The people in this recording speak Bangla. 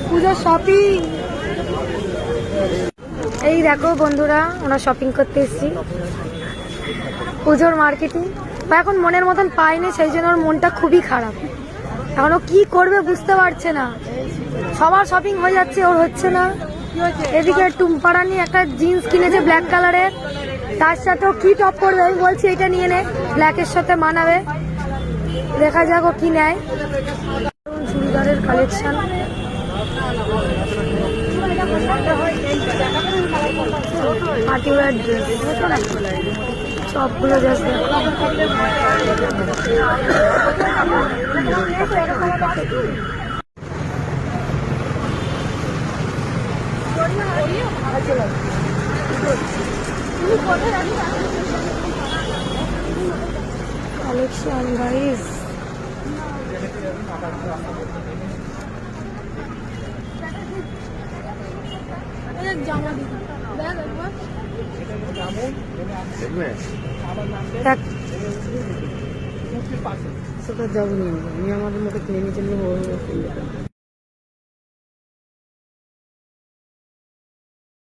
পুজো শপিং। এই দেখো বন্ধুরা, আমরা শপিং করতে এসেছি পুজোর মার্কেটিং। এখন মনের মতন পাইনি, সেই জন্য ওর মনটা খুবই খারাপ। এখন ও কি করবে বুঝতে পারছে না। সবার শপিং হয়ে যাচ্ছে, ওর হচ্ছে না। এদিকে টুম্পারানি একটা জিন্স কিনেছে ব্ল্যাক কালারের, তার সাথেও কি টপ করবে। আমি বলছি এটা নিয়ে নে, ব্ল্যাকের সাথে মানাবে। দেখা যাক ও কি নেয়। চুড়িদারের কালেকশন, পার্টিওয়ার ড্রেস সবগুলো জাস্ট কালেকশন গাইস। জামা দিই সেটা যাবো নি, আমি আমাদের মতো কিনে নিয়ে চললে